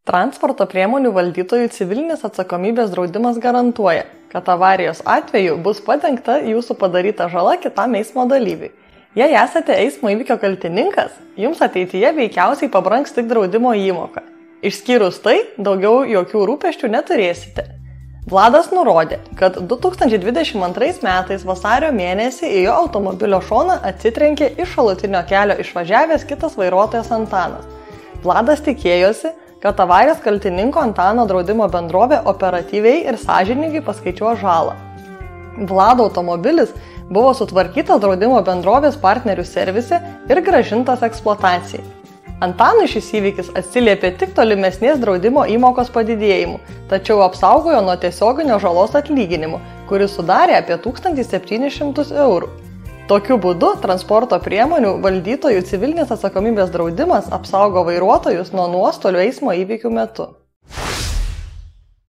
Transporto priemonių valdytojų civilinės atsakomybės draudimas garantuoja, kad avarijos atveju bus padengta jūsų padaryta žala kitam eismo dalyviui. Jei esate eismo įvykio kaltininkas, jums ateityje veikiausiai pabrangs tik draudimo įmoka. Išskyrus tai, daugiau jokių rūpesčių neturėsite. Vladas nurodė, kad 2022 metais vasario mėnesį į jo automobilio šoną atsitrenkė iš šalutinio kelio išvažiavęs kitas vairuotojas Antanas. Vladas tikėjosi, kad avarijos kaltininko Antano draudimo bendrovė operatyviai ir sąžiningai paskaičiuos žalą. Vlado automobilis buvo sutvarkytas draudimo bendrovės partnerių servise ir grąžintas eksploatacijai. Antanui šis įvykis atsiliepė tik tolimesnės draudimo įmokos padidėjimu, tačiau apsaugojo nuo tiesioginio žalos atlyginimo, kuris sudarė apie 1700 eurų. Tokiu būdu transporto priemonių valdytojų civilinės atsakomybės draudimas apsaugo vairuotojus nuo nuostolių eismo įvykių metu.